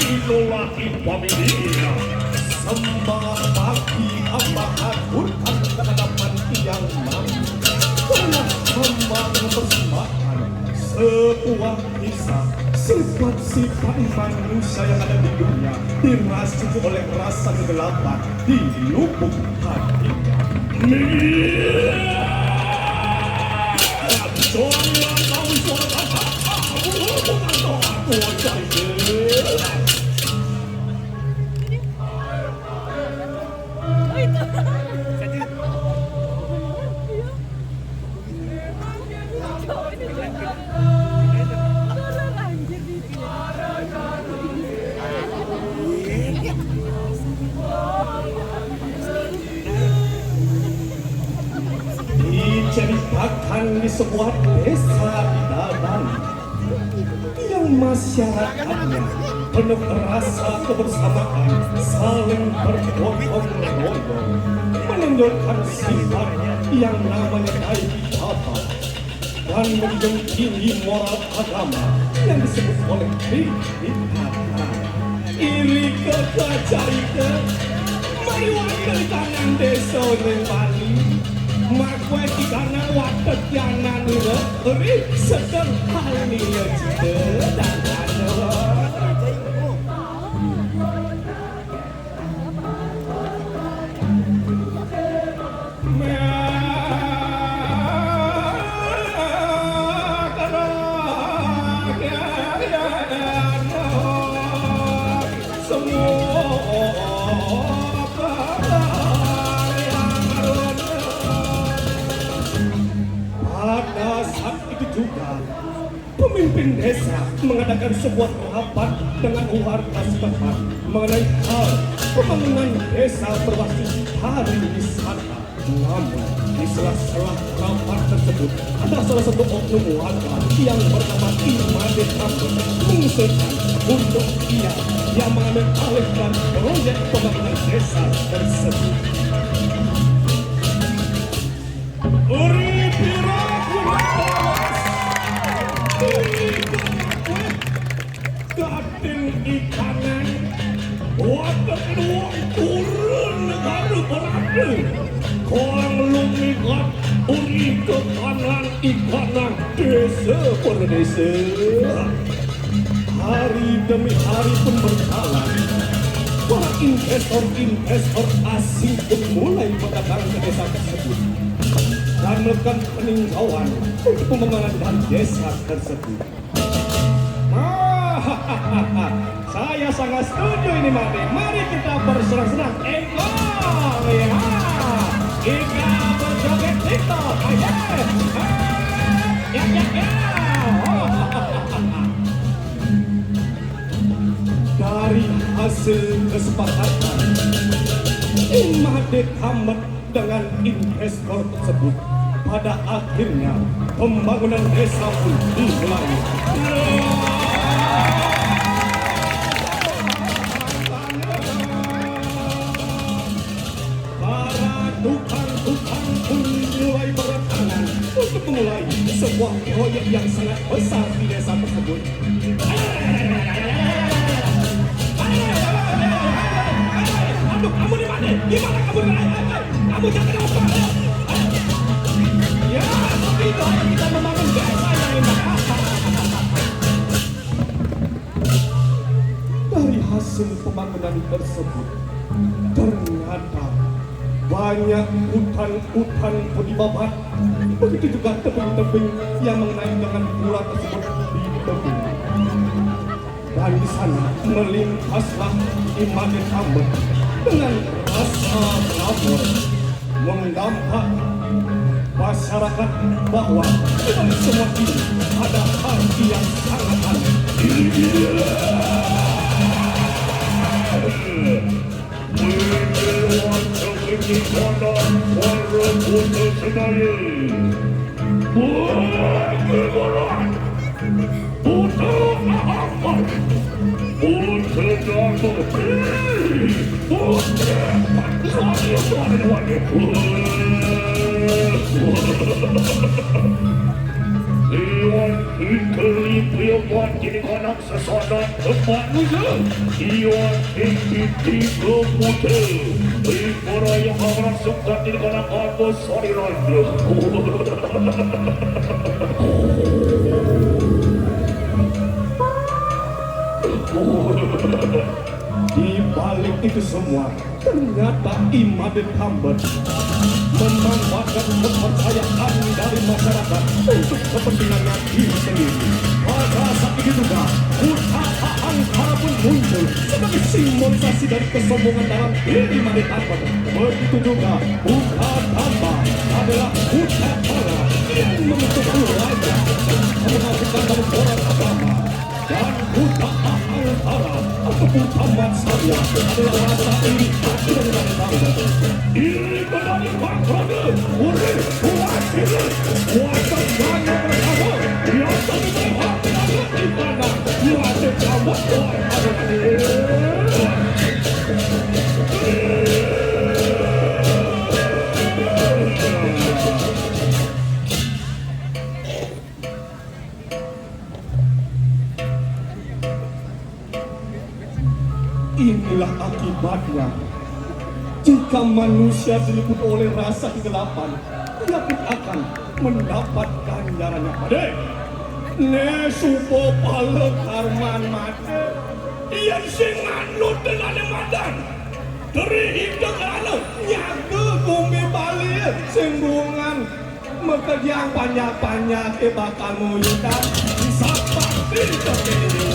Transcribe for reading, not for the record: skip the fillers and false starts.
Inola Ipamidina sembah bagi ambahan Hutan kehadapan yang mampu karena hamba mempersembahkan sebuah kisah sifat-sifat manusia yang ada di dunia dirasuki oleh rasa kegelapan di lubuk hatinya. Jangan tahu suara aku bukan doaku jadi. Diceritakan di sebuah desa di Dadan yang masyarakatnya penuh rasa kebersamaan, saling bergotong royong, menunjukkan sifat yang namanya baik tata dan menjunjung tinggi moral agama yang disebut oleh Tripitaka. Iri kekejarike mariwakil kanan desa ning Bali. Makwe di kanan watet yanan ri sederhana cita dan pemimpin desa mengadakan sebuah rapat dengan warga setempat mengenai hal pembangunan desa berbasis pariwisata. Namun di sela-sela rapat tersebut ada salah satu oknum warga yang bernama Imade Tambun mengusulkan untuk dia yang mengambil alih dari proyek pembangunan desa tersebut. Katin ikanan wadah kedua turun negara berada kolang lumikat uri ke kanan ikanan desa per desa. Hari demi hari pun berjalan, para investor asing pun mulai mendatang ke desa tersebut dan melakukan peninjauan untuk pembangunan desa tersebut. Saya sangat setuju ini Made. Mari kita bersenang-senang. Engkau ya, kita berjoget TikTok. Ya. Dari hasil kesepakatan Imade Ahmad dengan investor tersebut, pada akhirnya pembangunan desa pun dimulai. Tukang pun mulai berdatangan untuk memulai sebuah proyek yang sangat besar di desa tersebut. Kamu di mana? Gimana kamu di mana? Kamu jangan lupa. Ya, tapi itu hanya kita membangun desa yang indah. Dari hasil pembangunan tersebut, ternyata banyak hutan-hutan pun dibabat. Begitu juga tebing-tebing yang mengenai dengan pulau tersebut di tebing. Dan di sana melintaslah Imade Tambun dengan rasa lapor mendampak masyarakat bahwa dalam semua ini ada arti yang sangat aneh. Konon para putra sedaya bergerak putra Ahmad putra Dharma putra suara Iwan ikeli piawan jadi anak sesadat tempat musuh. Iwan ikiti kemude. Para yang merasukkan jadi anak apa sariran. Di balik itu semua, ternyata Imaden Hambat memanfaatkan kepercayaan dari masyarakat untuk kepentingannya diri sendiri. Pada saat itu juga, Buddha Angkara pun muncul sebagai simbolisasi dari kesombongan dalam diri Imaden Hambat. Begitu juga, Buddha Dhamma adalah Buddha Tara yang membentuk raja mengajukan dari orang agama. Dan Buddha Angkara atau Buddha Matsarya adalah rasa iri hati dari Imaden Hambat. Iri kembali Angkara, oleh kuat diri, kuasa sana bersama, biasa berhak ada di mana Imaden Hambat ada Inilah akibatnya. Jika manusia diliput oleh rasa kegelapan, ia pun akan mendapat ganjarannya. Pade, ne supo pale karman mate, ia sing anut dengan madan. Dari hidup anak, nyaga bumi balik, sembungan, mekerjang banyak-banyak ke bakal muyudan, disapa tidak ini.